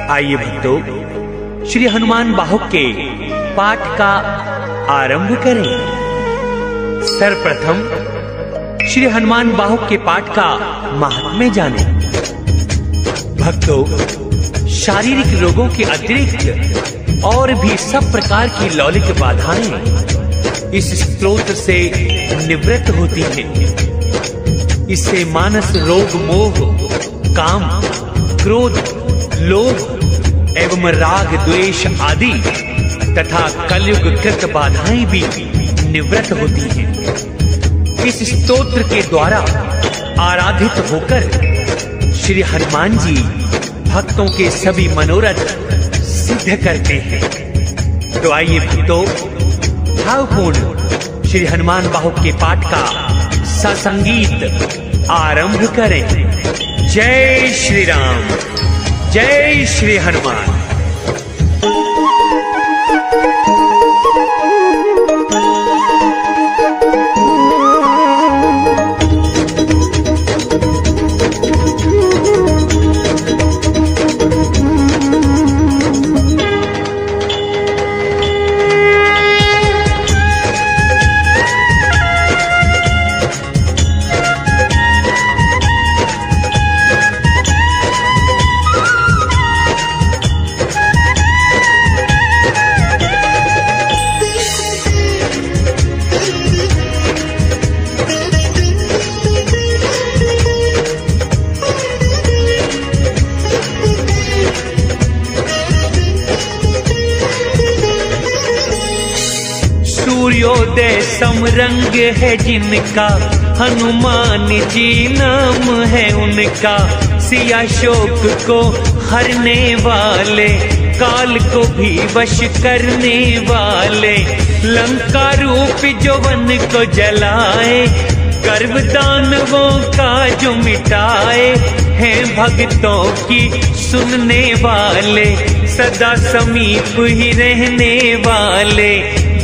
आइए भक्तों, श्री हनुमान बाहुक के पाठ का आरंभ करें। सर्वप्रथम श्री हनुमान बाहुक के पाठ का महात्म्य जानें। भक्तों, शारीरिक रोगों के अतिरिक्त और भी सब प्रकार की लौकिक बाधाएं इस स्तोत्र से निवृत्त होती हैं। इससे मानस रोग, मोह, काम, क्रोध, लोभ एवं राग, द्वेष आदि तथा कलयुग कृत बाधाएं भी निवृत्त होती हैं। इस स्तोत्र के द्वारा आराधित होकर श्री हनुमान जी भक्तों के सभी मनोरथ सिद्ध करते हैं। तो आइए भक्तों, भावपूर्ण श्री हनुमान बाहुक के पाठ का ससंगीत आरंभ करें। जय श्री राम, जय श्री हनुमान। सूर्योदय समरंग है जिनका, हनुमान जी नाम है उनका। सिया शोक को हरने वाले, काल को भी वश करने वाले। लंका रूप जो वन को जलाए, गर्व दानवों का जो मिटाए। हैं भक्तों की सुनने वाले, सदा समीप ही रहने वाले।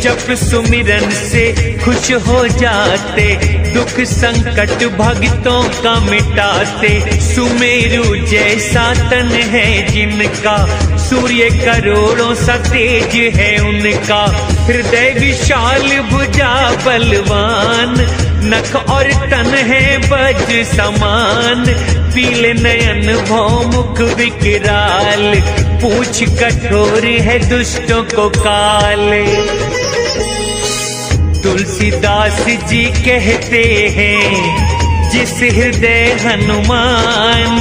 जप सुमिरन से खुश हो जाते, दुख संकट भक्तों का मिटाते। सुमेरु जैसा तन है जिनका, सूर्य करोड़ों सा तेज है उनका। हृदय विशाल, भुजा बलवान, नख और तन है वज समान। पीले नयन भौमुख विकराल, पूछ कठोर है दुष्टों को काले। तुलसीदास जी कहते हैं, जिस हृदय हनुमान,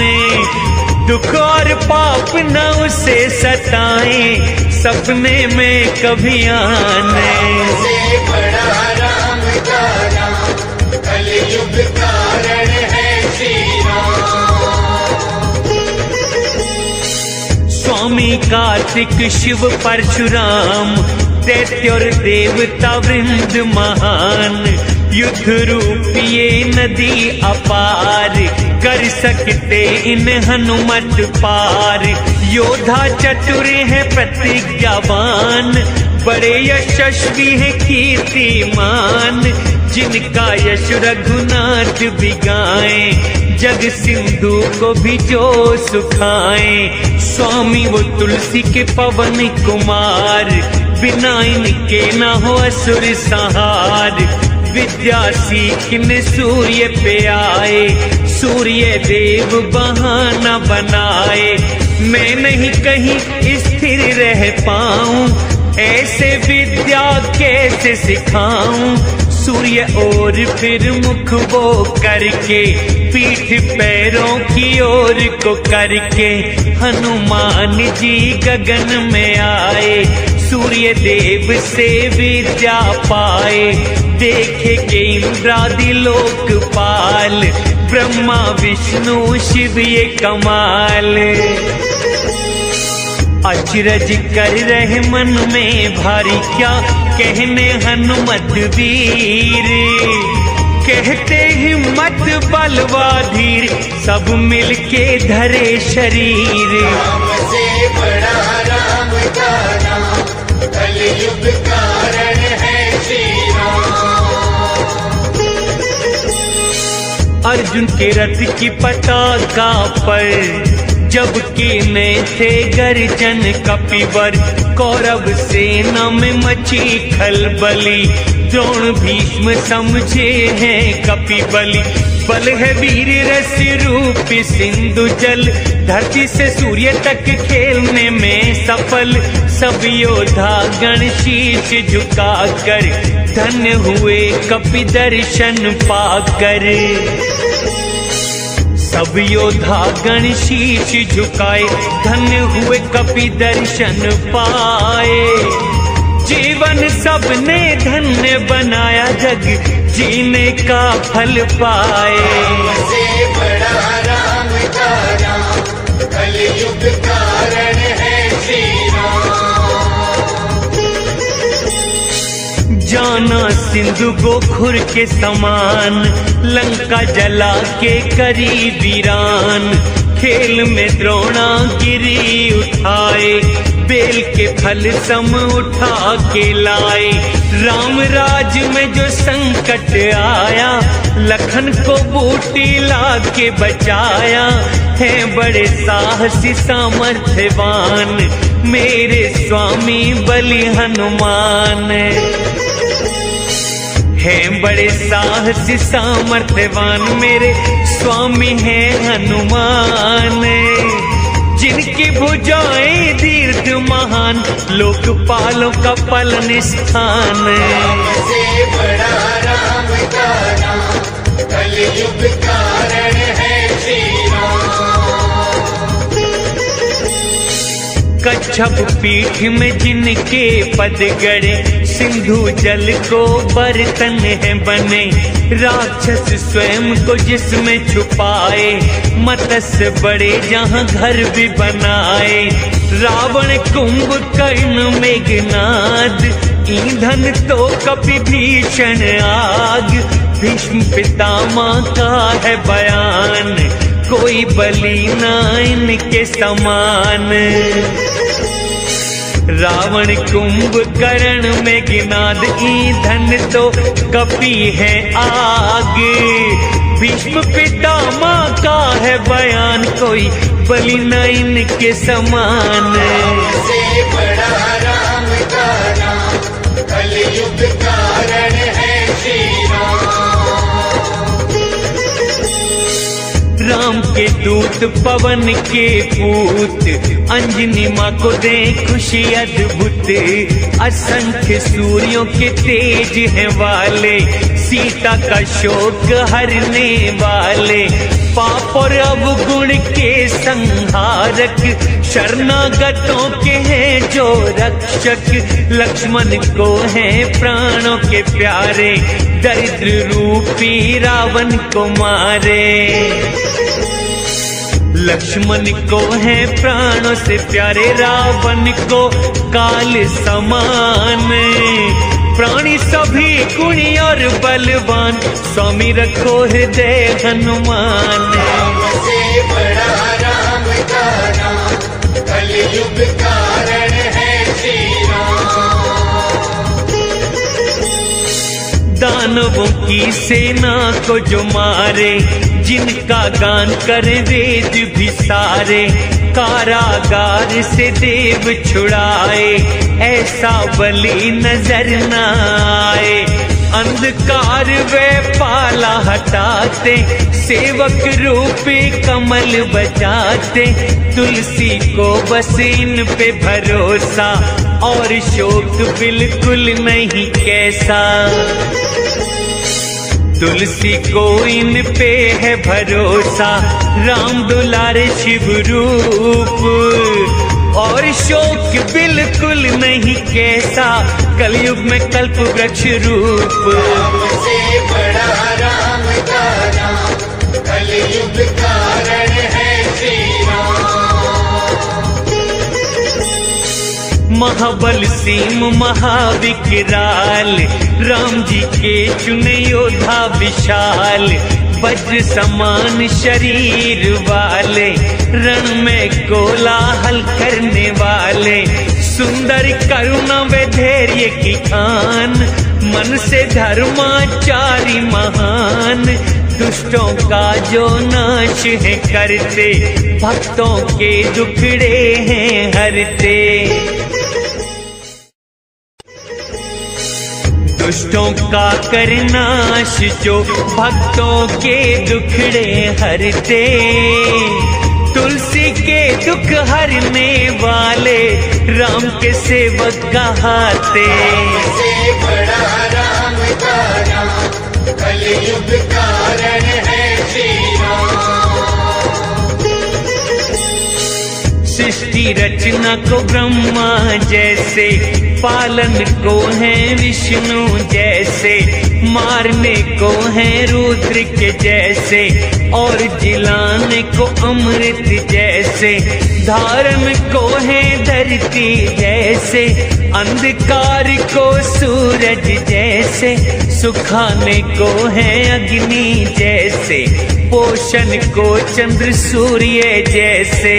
दुख और पाप न उसे सताए, सपने में कभी आने। बड़ा राम का नाम, कलयुग कारण है श्री राम। स्वामी कार्तिक शिव परशुराम, दैत्य और देवता वृंद महान। युद्ध रूप ये नदी अपार, कर सकते इन हनुमत पार। योद्धा चतुर है प्रतिज्ञावान, बड़े यशस्वी है कीर्तिमान। जिनका यश रघुनाथ बिगाए, जग सिंधु को भी जो सुखाए। स्वामी वो तुलसी के पवन कुमार, बिना इनके न हो असुर संहार। विद्या सीखने सूर्य पे आए, सूर्य देव बहाना बनाए। मैं नहीं कहीं स्थिर रह पाऊं, ऐसे विद्या कैसे सिखाऊं। सूर्य और फिर मुख वो करके, पीठ पैरों की ओर को करके। हनुमान जी गगन में आए, सूर्य देव से विद्या पाए। देखे के इंद्रादि लोकपाल, ब्रह्मा विष्णु शिव ये कमाल। अचरज कर रहे मन में भारी, क्या कहने हनुमत वीर। कहते हिम्मत बलवा धीर, सब मिलके धरे शरीर। राम से बड़ा राम का नाम, कलयुग कारण है श्री राम। अर्जुन के रथ की पताका पर जब कीने थे गर्जन कपिवर, कौरव सेना में मची खलबली। द्रोण भीष्म समझे हैं कपिबली, बल है वीर रस रूप सिंधु जल। धरती से सूर्य तक खेलने में सफल, सब योद्धा गण शीश झुकाकर, धन्य हुए कपि दर्शन पाकर। सब योद्धा गण शीश झुकाए, धन्य हुए कपि दर्शन पाए। जीवन सबने धन्य बनाया, जग जीने का फल पाए। से बड़ा राम का नाम, कलयुग कारण है श्री राम। जाना सिंधु गोखुर के समान, लंका जला के करी वीरान। खेल में द्रोणागिरी उठाए, बेल के फल सम उठा के लाए। राम राज में जो संकट आया, लखन को बूटी ला के बचाया। है बड़े साहसी सामर्थ्यवान, मेरे स्वामी बलि हनुमान। हैं बड़े साहसी सामर्थ्यवान, मेरे स्वामी हैं हनुमान। जिनकी भुजाएं दीर्घ महान, लोकपालों का पालन स्थान। से बड़ा राम का नाम, कलयुग कारण है श्री राम। कच्छप पीठ में जिनके पद गड़े, सिंधु जल को बर्तन है बने। राक्षस स्वयं को जिसमें छुपाए, मत्स्य बड़े जहां घर भी बनाए। रावण कुंभकर्ण मेघनाद, ईंधन तो कपि भीषण आग। भीष्म पितामह का है बयान, कोई बलि ना इनके समान। रावण कुंभकर्ण मेघनाद, ईंधन तो कपि है आग। भीष्म पितामह का है बयान, कोई बलि न इनके समान। से बड़ा राम का नाम, कलयुग कारण है श्री राम। राम के दूत पवन के पूत, अंजनी माँ को दे खुशी अद्भुत। असंख्य सूर्यों के तेज हैं वाले, सीता का शोक हरने वाले। पाप और अवगुण के संहारक, शरणागतों के हैं जो रक्षक। लक्ष्मण को हैं प्राणों के प्यारे, दरिद्र रूपी रावण को मारे। लक्ष्मण को है प्राणों से प्यारे, रावण को काल समान। प्राणी सभी गुणी और बलवान, स्वामी रखो हृदय हनुमान। से बड़ा राम का नाम, कलयुग कारण है श्री राम। दानवों की सेना को जो मारे, जिनका गान करे वेद भी सारे। कारागार से देव छुड़ाए, ऐसा बलि नजर न आए। अंधकार वे पाला हटाते, सेवक रूपी कमल बचाते। तुलसी को बस इन पे भरोसा, और शोक बिल्कुल नहीं कैसा। तुलसी को इन पे है भरोसा, राम दुलारे शिव रूप। और शोक बिल्कुल नहीं कैसा, कलयुग में कल्प वृक्ष रूप। से बड़ा राम का नाम, कलयुग कारण है श्री राम। महाबल सीम महाविकराल, राम जी के चुने योद्धा विशाल। वज्र समान शरीर वाले, रण में कोलाहल करने वाले। सुंदर करुणा व धैर्य की खान, मन से धर्माचारी महान। दुष्टों का जो नाश है करते, भक्तों के दुखड़े हैं हरते। दुष्टों का करनाश जो भक्तों के दुखड़े हरते, तुलसी के दुख हरने वाले राम के सेवक कहाते। से बड़ा राम का नाम, कलयुग कारण है श्री राम। सृष्टि रचना को ब्रह्मा जैसे, पालन को है विष्णु जैसे, मारने को है रुद्र के जैसे, और जिलाने को अमृत जैसे, धारण को है धरती जैसे, अंधकार को सूरज जैसे, सुखाने को है अग्नि जैसे, पोषण को चंद्र सूर्य जैसे।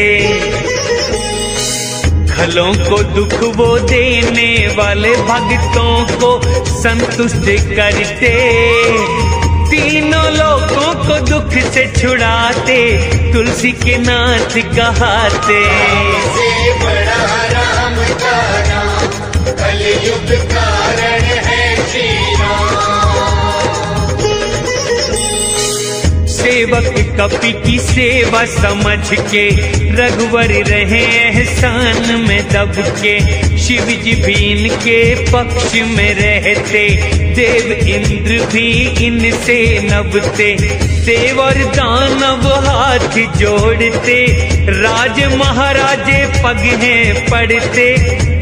खलों को दुख वो देने वाले, भक्तों को संतुष्ट करते, तीनों लोगों को दुख से छुड़ाते, तुलसी के नाथ कहाते। से बड़ा राम का नाम, कलयुग कारण है श्री राम। सेवक कपि की सेवा समझ के, रघुवर रहे एहसान में दब के, शिव जी भी इनके पक्ष में रहते, देव इंद्र भी इनसे नभते, देव और दानव हाथ जोड़ते, राज महाराजे पग हैं पड़ते,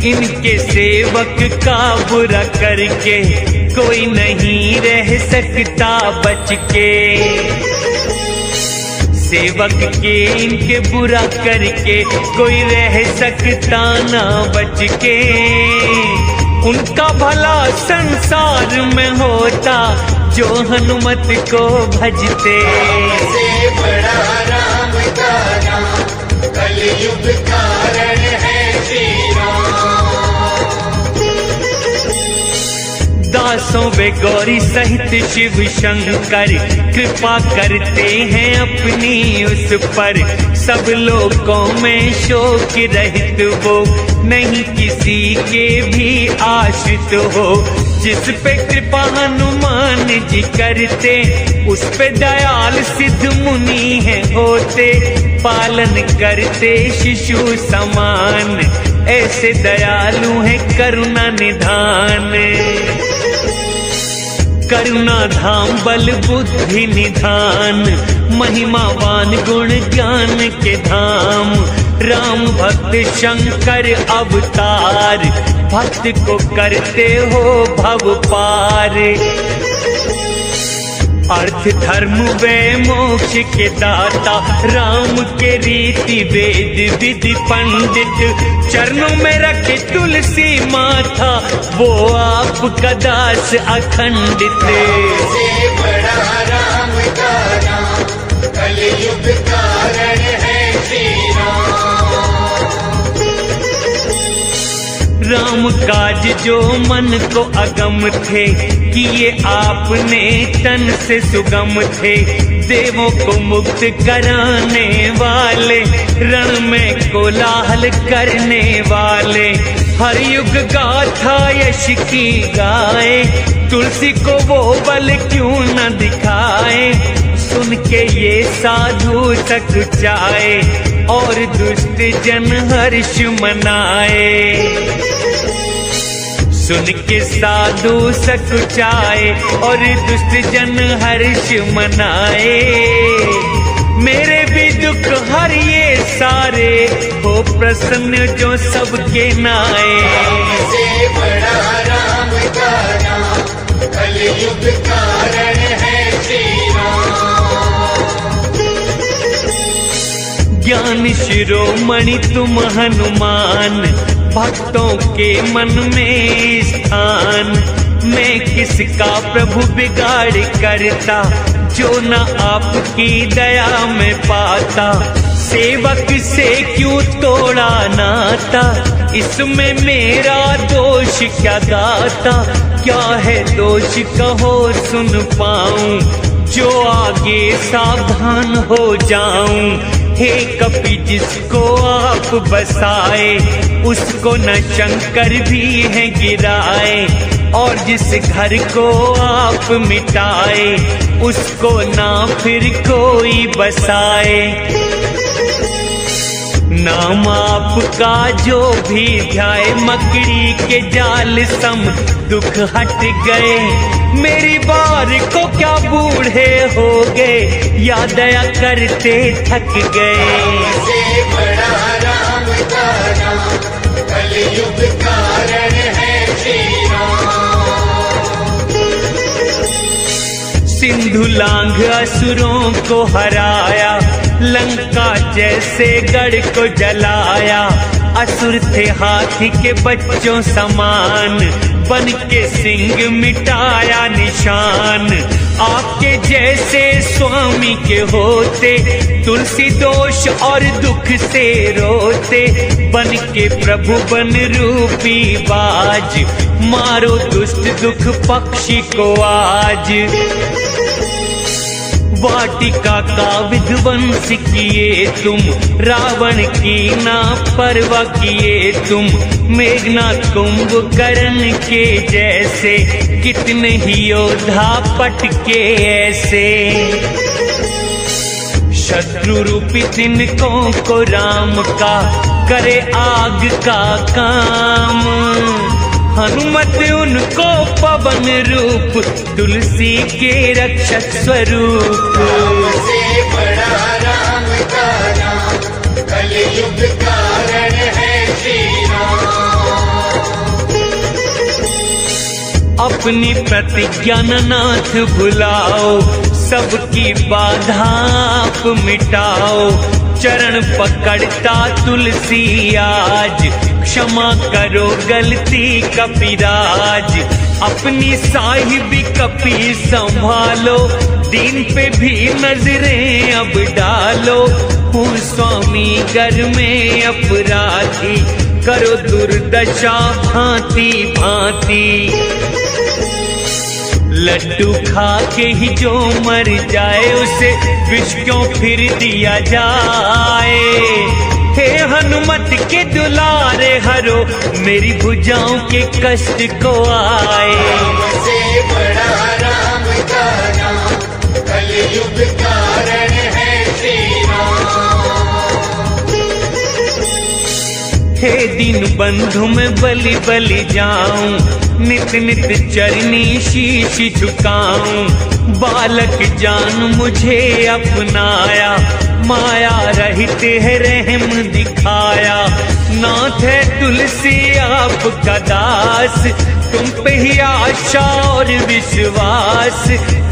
इनके सेवक का बुरा करके कोई नहीं रह सकता बच के। सेवक के इनके बुरा करके कोई रह सकता ना बच के, उनका भला संसार में होता जो हनुमत को भजते। से बड़ा राम का नाम, कलयुग कारण है श्री राम। दासों वे गौरी सहित शिव शंकर, कृपा करते हैं अपनी उस पर, सब लोगों में शोक रहित वो, नहीं किसी के भी आश्रित हो, जिस पे कृपा हनुमान जी करते, उस पे दयाल सिद्ध मुनि है होते, पालन करते शिशु समान, ऐसे दयालु है करुणा निधान। करुणा धाम बल बुद्धि निधान, महिमावान गुण ज्ञान के धाम, राम भक्त शंकर अवतार, भक्त को करते हो भव पार। अर्थ धर्म वे मोक्ष के दाता, राम के रीति वेद विधि पंडित, चरणों में रखे तुलसी माथा, वो आपका दास अखंडित। से बड़ा राम का नाम, कलयुग कारण है श्री राम काज जो मन को अगम थे, किए आपने तन से सुगम थे, देवों को मुक्त कराने वाले, रण में कोलाहल करने वाले, हर युग गाथा यश की गाए, तुलसी को वो बल क्यों न दिखाए, सुन के ये साधु सकुचाए, और दुष्ट जन हर्ष मनाए। सुन के साधु सकुचाए और दुष्ट जन हर्ष मनाए, मेरे भी दुख हरिए सारे, हो प्रसन्न जो सबके नाए। से बड़ा राम का नाम, कलयुग कारण है श्री राम। ज्ञान शिरोमणि तुम हनुमान, भक्तों के मन में स्थान, मैं किसका प्रभु बिगाड़ करता, जो न आपकी दया में पाता, सेवक से क्यों तोड़ा नाता, इसमें मेरा दोष क्या दाता, क्या है दोष कहो सुन पाऊं, जो आगे सावधान हो जाऊं। हे कपि जिसको आप बसाए, उसको न शंकर भी है गिराए। और जिस घर को आप मिटाए, उसको ना फिर कोई बसाए। नाम आपका जो भी ध्याए, मकड़ी के जाल सम दुख हट गए। मेरी बार को क्या बूढ़े हो गए, या दया करते थक गए। से बड़ा राम का नाम, कलयुग कारण है श्री राम। सिंधु लांघ असुरों को हराया, लंका जैसे गढ़ को जलाया। असुर थे हाथी के बच्चों समान, बन के सिंह मिटाया निशान। आपके जैसे स्वामी के होते, तुलसी दोष और दुख से रोते। बन के प्रभु बन रूपी बाज, मारो दुष्ट दुख पक्षी को आज। वाटिका का विध्वंस किए तुम, रावण की ना परवाह किए तुम। मेघनाथ कुंभकर्ण के जैसे, कितने ही योद्धा पटके ऐसे। शत्रु रूपी तिनकों को राम का, करे आग का काम। हनुमत उनको पवन रूप, तुलसी के रक्षक स्वरूप। से बड़ा राम का नाम, कलयुग कारण है श्री राम। अपनी प्रतिज्ञा नाथ भुलाओ, सबकी बाधा आप मिटाओ। चरण पकड़ता तुलसी आज, क्षमा करो गलती कपिराज। अपनी साहिबी कपि संभालो, दीन पे भी नजरें अब डालो। हूँ स्वामी घर में अपराधी, करो दुर्दशा भांति भांति। लड्डू खा के ही जो मर जाए, उसे विष क्यों फिर दिया जाए। हे हनुमत के दुलारे हरो, मेरी भुजाओं के कष्ट को आए। से बड़ा राम का नाम, कलयुग कारण है श्री राम। हे दीन बंधु मैं बलि बलि जाऊं, नित नित चरनी शीश झुकाऊं। बालक जान मुझे अपनाया, माया रहित है रहम दिखाया। नाथ है तुलसी आपका दास, तुम पे ही आशा और विश्वास।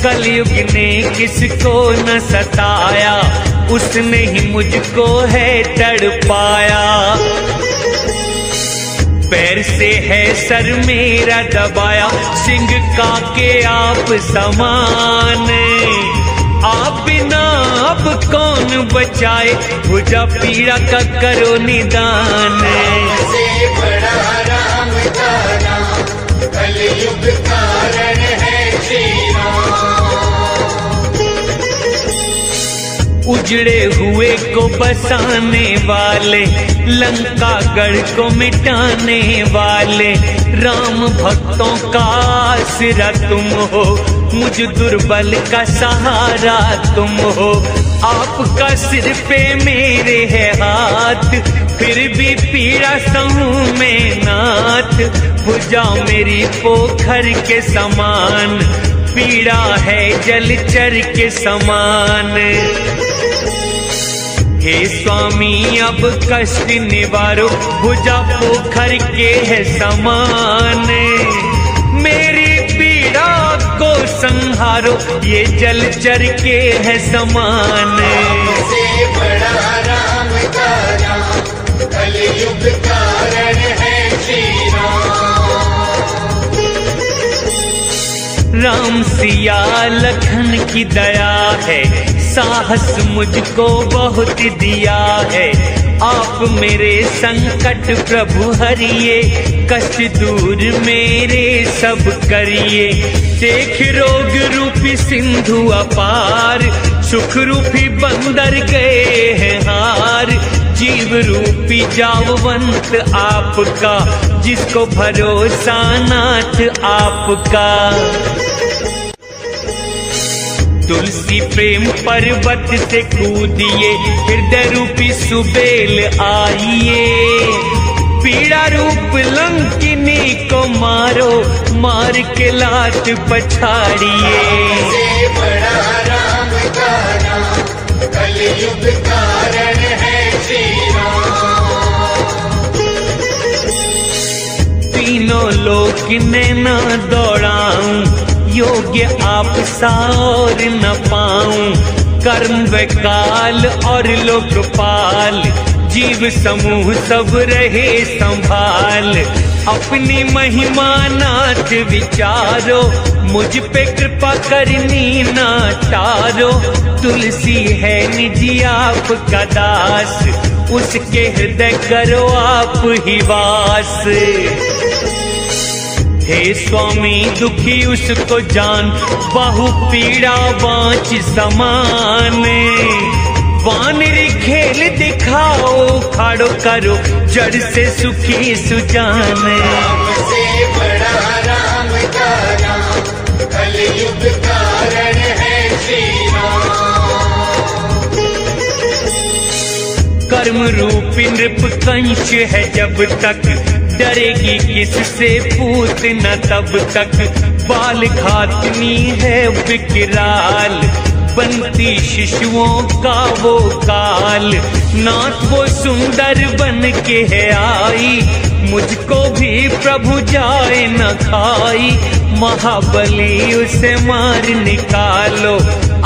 कलयुग ने किसको न सताया, उसने ही मुझको है तड़पाया। पैर से है सर मेरा दबाया, सिंह का के आप समान। आप बिना अब कौन बचाए, भुजा पीड़ा का करो निदान। से बड़ा राम का नाम, कलयुग कारण है श्री राम। उजड़े हुए को बसाने वाले, लंका गढ़ को मिटाने वाले। राम भक्तों का आसरा तुम हो, मुझ दुर्बल का सहारा तुम हो। आपका सिर पे मेरे है हाथ, फिर भी पीड़ा सहूं मैं नाथ। भुजा मेरी पोखर के समान, पीड़ा है जलचर के समान। हे स्वामी अब कष्ट निवारो, भुजा पोखर के है समान। मेरी पीड़ा को संहारो, ये जलचर के है समान। से बड़ा राम का नाम, कलयुग कारण है श्री राम। राम सिया लखन की दया है, साहस मुझको बहुत दिया है। आप मेरे संकट प्रभु हरिए, कष्ट दूर मेरे सब करिए। देख रोग रूपी सिंधु अपार, सुख रूपी बंदर गए हैं हार। जीव रूपी जाववंत आपका, जिसको भरोसा नाथ आपका। तुलसी प्रेम पर्वत से कूदिए, हृदय रूपी सुबेल आइए। पीड़ा रूप लंकिनी को मारो, मार के लात पछाड़िए। से बड़ा राम का नाम, कलयुग कारण है श्री राम। तीनों लोक ने न दौड़ाऊं, योग्य आप सा और न पाऊं। कर्म व काल और लोकपाल, जीव समूह सब रहे संभाल। अपनी महिमा नाथ विचारो, मुझ पे कृपा करनी ना टारो। तुलसी है निजी आपका दास, उसके हृदय करो आप ही वास। हे स्वामी दुखी उसको जान, बहु पीड़ा बाँच समान। वानरी खेल दिखाओ, खाड़ो करो जड़ से सुखी सुजान। राम से बड़ा राम का नाम, कलयुग कारण है श्री राम। कर्म रूपी नृप कंश है जब तक, डरेगी किससे पूत न तब तक। बाल घातनी है विकराल, बनती शिशुओं का वो काल। नाथ वो सुंदर बन के है आई, मुझको भी प्रभु जाए न खाई। महाबली उसे मार निकालो,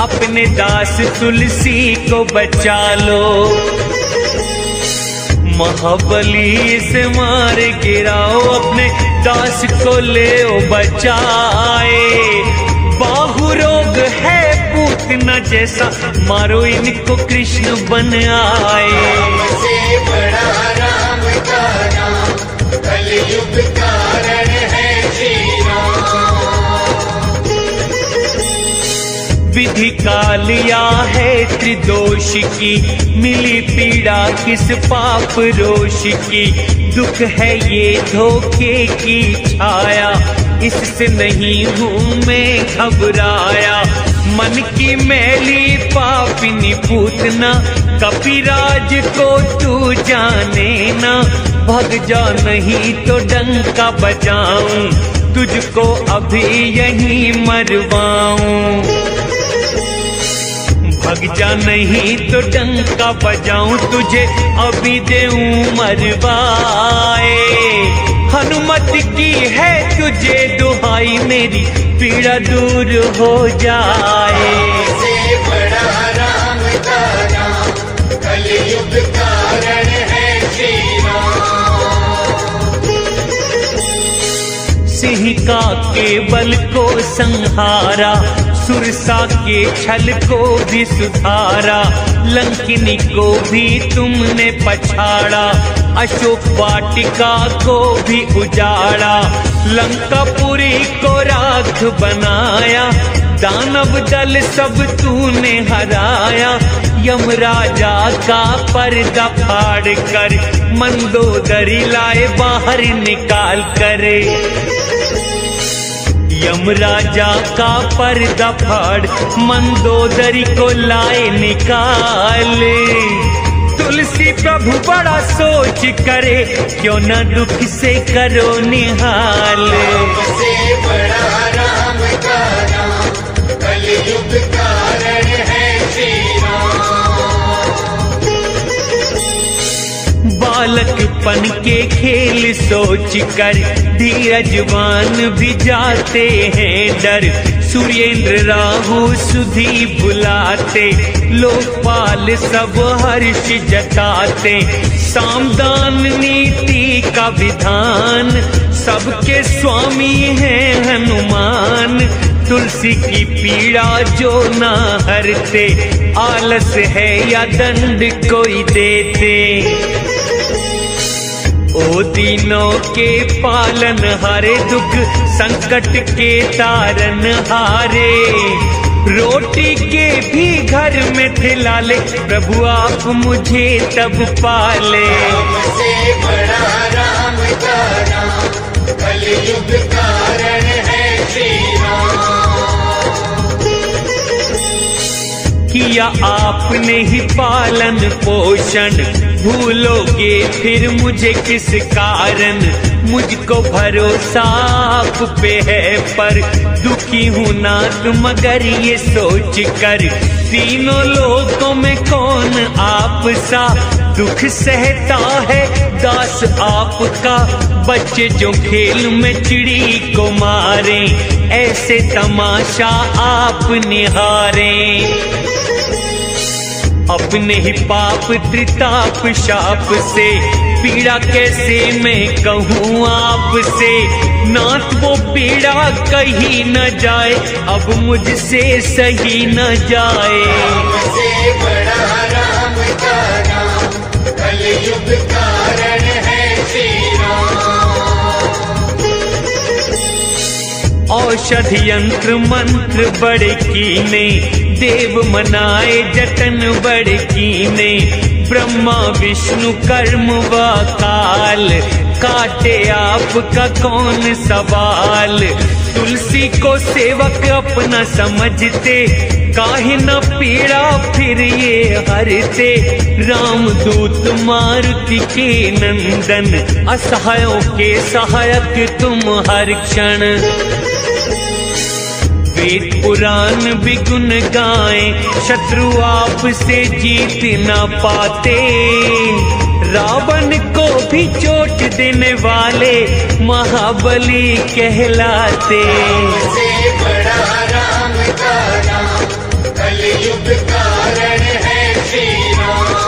अपने दास तुलसी को बचा लो। महाबली से मार गिराओ, अपने दास को ले बचाए। बाहु रोग है पूतना जैसा, मारो इनको कृष्ण बन आए। राम से बड़ा राम का नाम, कलयुग कारण है श्री राम। विधि कालिया है त्रिदोष की, मिली पीड़ा किस पाप रोष की। दुख है ये धोखे की छाया, इससे नहीं हूँ मैं घबराया। मन की मैली पापिनी पूतना, कपिराज को तू जाने ना। भग जा नहीं तो डंका बजाऊं, तुझको अभी यहीं मरवाऊं। भग जा नहीं तो डंका बजाऊं, तुझे अभी देऊं मरवाए। हनुमत की है तुझे दुहाई, मेरी पीड़ा दूर हो जाए। से बड़ा राम का नाम, कलयुग कारण है श्री राम। सिंह का केवल को संहारा, सुरसा के छल को भी सुधारा। लंकिनी को भी तुमने पछाड़ा, अशोक वाटिका को भी उजाड़ा। लंकापुरी को राख बनाया, दानव दल सब तूने हराया। यमराजा का पर्दा फाड़ कर, मंदोदरी लाए बाहर निकाल कर। यमराजा का पर्दा फाड़, मंदोदरी को लाए निकाले। तुलसी प्रभु बड़ा सोच करे, क्यों न दुख से करो निहाल। राम से बड़ा राम का नाम, कलयुग कारण है श्री राम। बालकपन के खेल सोच कर, धीरजवान भी जाते हैं डर। सूर्येंद्र राहु सुधी बुलाते, लोकपाल सब हर्ष जताते। सामदान नीति का विधान, सबके स्वामी हैं हनुमान। तुलसी की पीड़ा जो ना हरते, आलस है या दंड कोई देते। ओ दीनों के पालन हारे, दुख संकट के तारन हारे, रोटी के भी घर में थे लाले, प्रभु आप मुझे तब पाले। से बड़ा राम का नाम, कलयुग कारण है श्री राम। किया आपने ही पालन पोषण, भूलोगे फिर मुझे किस कारण। मुझको भरोसा आप पे है पर दुखी हूँ नाथ मगर ये सोच कर, तीनों लोगों में कौन आप सा दुख सहता है दास आपका। बच्चे जो खेल में चिड़ी को मारे, ऐसे तमाशा आप निहारें। अपने ही पाप त्रिताप शाप से पीड़ा कैसे मैं कहूँ आपसे। नाथ वो पीड़ा कहीं न जाए, अब मुझसे सही न जाए। से बड़ा राम का नाम, कलयुग कारण है श्री राम। औषध यंत्र मंत्र बड़े कीने, देव मनाए जतन बड़े कीने। ब्रह्मा विष्णु कर्म व काल, काटे आपका कौन सवाल। तुलसी को सेवक अपना समझते, काहे न पीड़ा फिर ये हरते। रामदूत मारुति के नंदन, असहायों के सहायक तुम हर क्षण। वेद पुराण भी गुण गाएं, शत्रु आपसे जीत न पाते। रावण को भी चोट देने वाले महाबली कहलाते। से बड़ा राम का नाम, कलयुग कारण है श्री राम।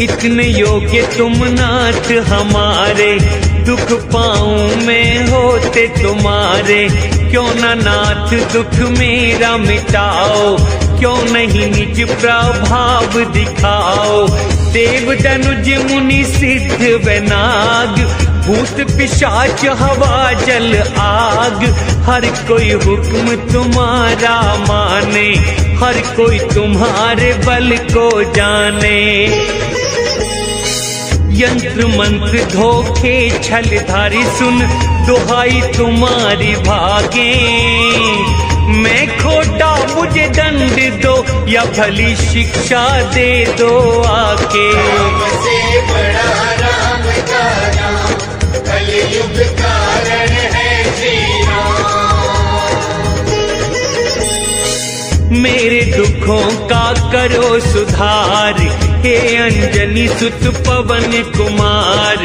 इतने योग्य तुम नाथ हमारे, दुख पाऊं मैं होते तुम्हारे। क्यों न नाथ दुख मेरा मिटाओ, क्यों नहीं निज प्रभाव दिखाओ। देव दनुज मुनि सिद्ध व नाग, भूत पिशाच हवा जल आग। हर कोई हुक्म तुम्हारा माने, हर कोई तुम्हारे बल को जाने। यंत्र मंत्र धोखे छलधारी सुन, दुहाई तुम्हारी भागे। मैं खोटा मुझे दंड दो, या भली शिक्षा दे दो आके। से बड़ा राम का नाम, कलयुग कारण है श्री राम। मेरे दुखों का करो सुधार, हे अंजनी सुत पवन कुमार।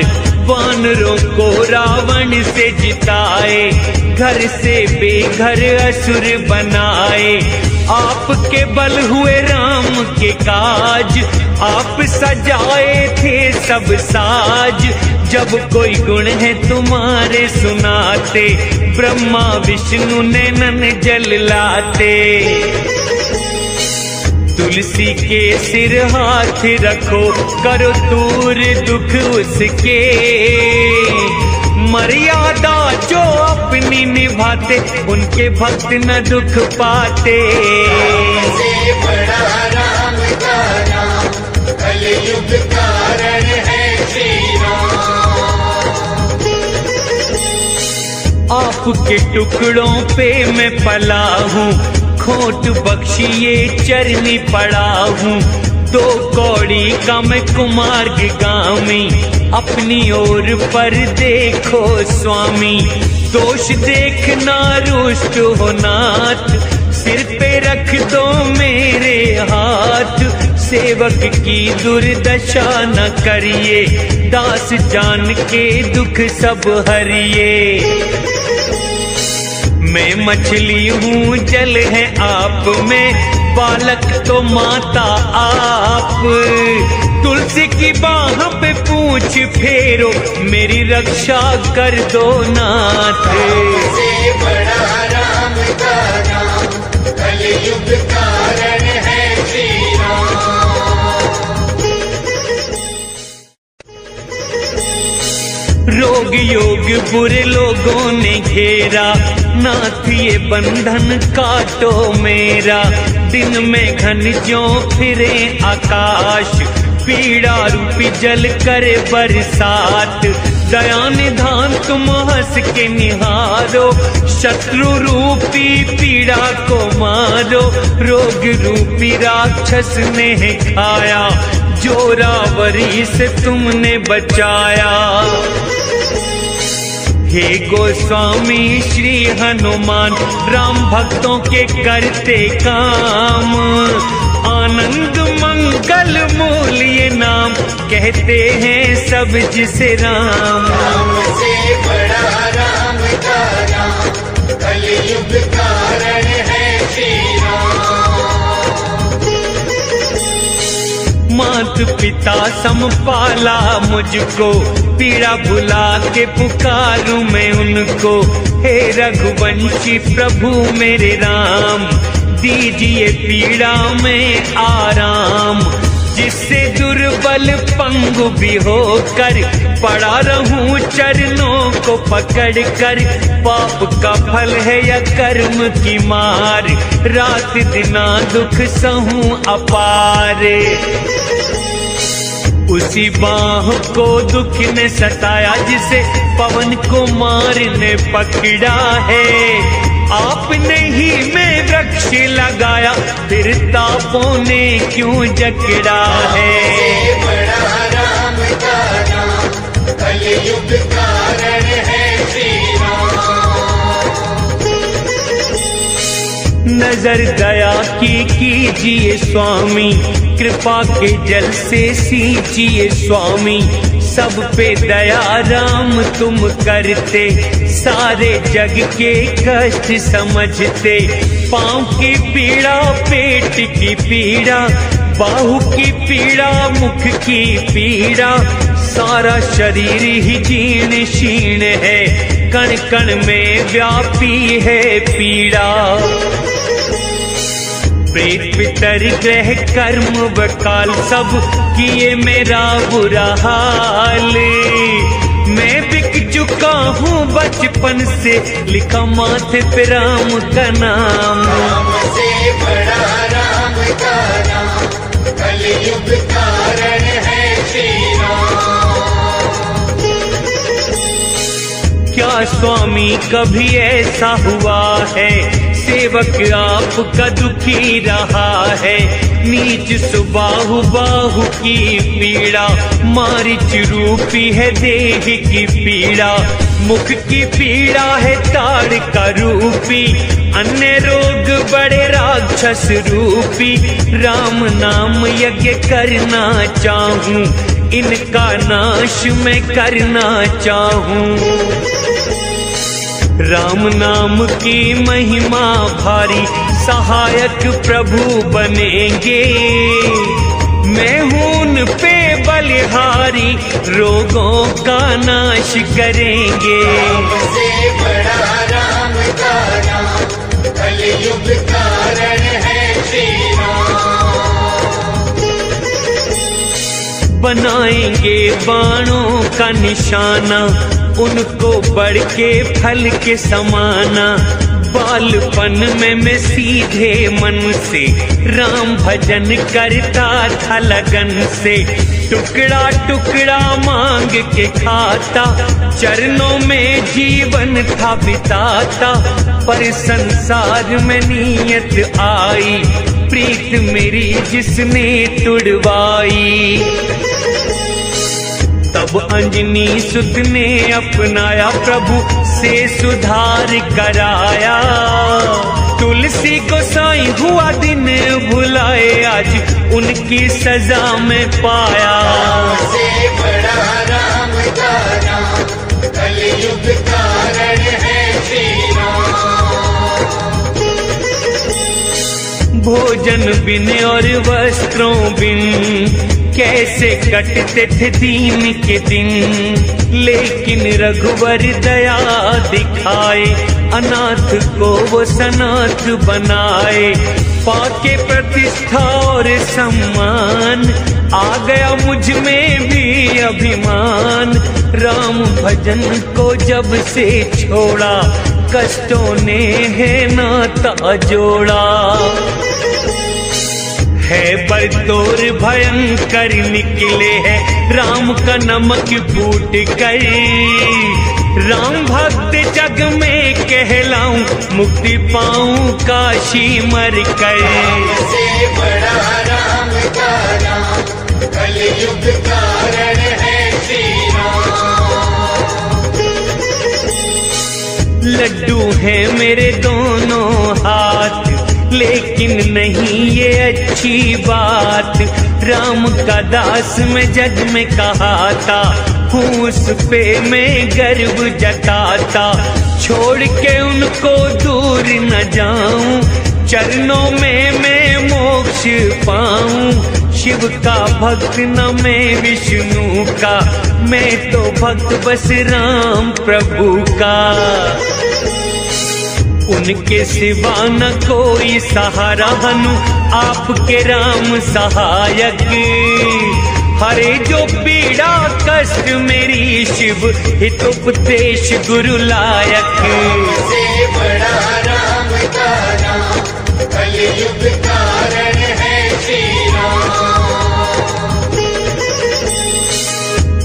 वानरों को रावण से जिताए, घर से बेघर असुर बनाए। आपके बल हुए राम के काज, आप सजाए थे सब साज। जब कोई गुण है तुम्हारे सुनाते, ब्रह्मा विष्णु नैनन जल लाते। तुलसी के सिर हाथ रखो, करो दूर दुख उसके। मर्यादा जो अपनी निभाते, उनके भक्त न दुख पाते। से बड़ा राम का नाम, कलयुग कारण है श्री राम। आपके टुकड़ों पे मैं पला हूँ, खोट बख्शिए चरनी पड़ा हूँ। दो कौड़ी का मैं कुमार्ग गामी, अपनी ओर पर देखो स्वामी। दोष देखना रुष्ट हो नाथ, सिर पे रख दो मेरे हाथ। सेवक की दुर्दशा न करिए, दास जान के दुख सब हरिए। मैं मछली हूँ जल है आप में, बालक तो माता आप। तुलसी की बाह पे पूछ फेरो, मेरी रक्षा कर दो नाथ। से बड़ा राम का नाम, कलयुग कारण है श्री राम। रोग योग बुरे लोगों ने घेरा, नाथ ये बंधन काटो मेरा। दिन में घन ज्यों फिरे आकाश, पीड़ा रूपी जल करे बरसात। दया निधान तुम हंस के निहारो, शत्रु रूपी पीड़ा को मारो। रोग रूपी राक्षस ने खाया, जोरावरी से तुमने बचाया। हे गोस्वामी श्री हनुमान, राम भक्तों के करते काम। आनंद मंगल मूल ये नाम, कहते हैं सब जिसे राम। राम से बड़ा राम का नाम, कलयुग कारण है श्री राम। मात पिता समपाला मुझको, पीड़ा भुला के पुकारूं मैं उनको। हे रघुवंशी प्रभु मेरे राम, दीजिए पीड़ा में आराम। जिससे दुर्बल पंगु भी होकर, पड़ा रहूं चरणों को पकड़ कर। पाप का फल है या कर्म की मार, रात दिना दुख सहूं अपार। उसी बाह को दुख ने सताया, जिसे पवन को मारने पकड़ा है। आपने ही में वृक्ष लगाया, फिर तापों ने क्यों जकड़ा है। बड़ा राम का नाम, कलयुग कारण है श्री राम। नजर दया की कीजिए स्वामी, कृपा के जल से सींचिए स्वामी। सब पे दया राम तुम करते, सारे जग के कष्ट समझते। पाँव की पीड़ा, पेट की पीड़ा, बाहु की पीड़ा, मुख की पीड़ा। सारा शरीर ही जीर्ण शीर्ण है, कण कण में व्यापी है पीड़ा। प्रेत पितर ग्रह कर्म वकाल, सब किए मेरा बुरा हाल। मैं बिक चुका हूँ बचपन से, लिखा माथे पे राम का नाम। राम से बड़ा राम का नाम, कलयुग कारण है श्री राम। क्या स्वामी कभी ऐसा हुआ है, सेवक आपका दुखी रहा है। नीच सुबाहु बाहु की पीड़ा, मारिच रूपी है देह की पीड़ा। मुख की पीड़ा है ताड़ का रूपी, अन्य रोग बड़े राक्षस रूपी। राम नाम यज्ञ करना चाहूं, इनका नाश मैं करना चाहूं। राम नाम की महिमा भारी, सहायक प्रभु बनेंगे। मैं हूं उन पे बलिहारी, रोगों का नाश करेंगे। राम से बड़ा राम का नाम, कलयुग कारण है श्री राम। बनाएंगे बाणों का निशाना, उनको बढ़ के फल के समाना। बालपन में मैं सीधे मन से, राम भजन करता था लगन से। टुकड़ा टुकड़ा मांग के खाता, चरणों में जीवन था बिताता। पर संसार में नियत आई, प्रीत मेरी जिसने तुड़वाई। तब अंजनी सुत ने अपनाया, प्रभु से सुधार कराया। तुलसी गोसाई हुआ दिन भुलाए, आज उनकी सजा में पाया। राम से बड़ा राम का नाम, कलयुग कारण है श्री राम। भोजन बिन और वस्त्रों बिन, कैसे कटते थे दीन के दिन, लेकिन रघुवर दया दिखाए, अनाथ को वो सनाथ बनाए। पाके प्रतिष्ठा और सम्मान, आ गया मुझ में भी अभिमान। राम भजन को जब से छोड़ा, कष्टों ने है नाता जोड़ा। है बरतोर भयंकर निकले है, राम का नमक फूट कर। राम भक्त जग में कहलाऊं, मुक्ति पाऊं काशी मर कर। से बड़ा राम का नाम, कलयुग कारण है श्री राम। लड्डू है मेरे दोनों हाथ, लेकिन नहीं ये अच्छी बात। राम का दास मैं जग में कहाता हूँ, उस पे मैं गर्व जताता। छोड़ के उनको दूर न जाऊं, चरणों में मैं मोक्ष पाऊं। शिव का भक्त न मैं विष्णु का, मैं तो भक्त बस राम प्रभु का। उनके सिवा न कोई सहारा हनु, आपके राम सहायक। हरे जो पीड़ा कष्ट मेरी, शिव हितोपदेश गुरु लायक। से बड़ा राम का नाम, कलयुग कारण है श्री राम।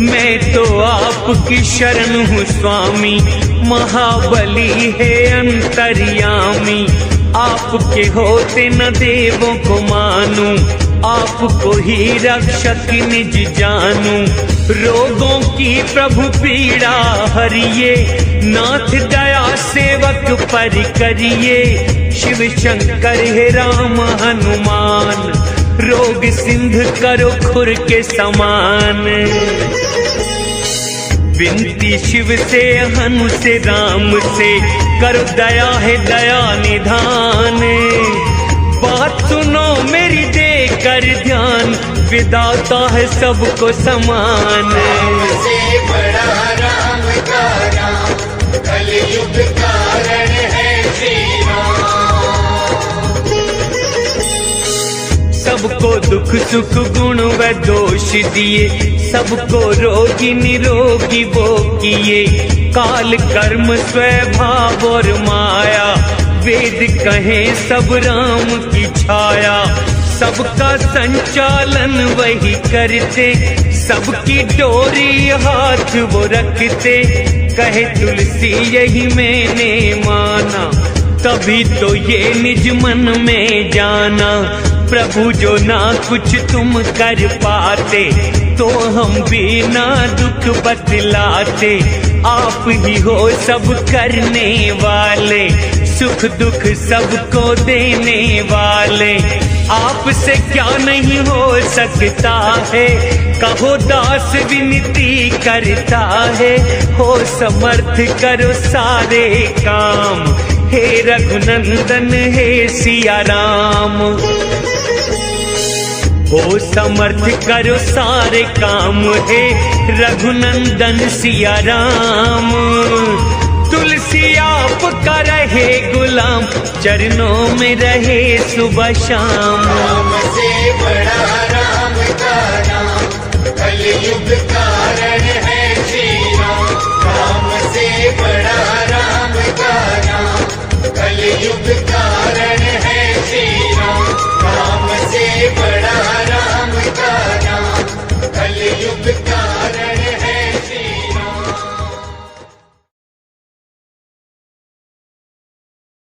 मैं तो आपकी शरण हूँ स्वामी, महाबली है अंतर्यामी। आपके होते न देवों को मानूं, आपको ही रक्षक निज जानूं। रोगों की प्रभु पीड़ा हरिये, नाथ दया सेवक पर करिए। शिव शंकर है राम हनुमान, रोग सिंध करो खुर के समान। विनती शिव से हनु से राम से, करो दया है दया निधान। बात सुनो मेरी देकर ध्यान, विदाता है सबको समान। से बड़ा राम का नाम, कलयुग कारण है श्री राम। सबको दुख सुख गुण व दोष दिए, सबको रोगी निरोगी वो किए। काल कर्म स्वभाव और माया, वेद कहें सब राम की छाया। सबका संचालन वही करते, सबकी डोरी हाथ वो रखते। कहे तुलसी यही मैंने माना, तभी तो ये निज मन में जाना। प्रभु जो ना कुछ तुम कर पाते, तो हम भी ना दुख बतलाते। आप ही हो सब करने वाले, सुख दुख सबको देने वाले। आपसे क्या नहीं हो सकता है, कहो दास विनती करता है। हो समर्थ करो सारे काम, हे रघुनंदन हे सिया राम। हो समर्थ करो सारे काम, हे रघुनंदन सिया राम। तुलसी आपका रहे गुलाम, चरणों में रहे सुबह शाम। राम से बड़ा राम का नाम, कलयुग कारण है श्री राम। राम से बड़ा राम का नाम, कलयुग कारण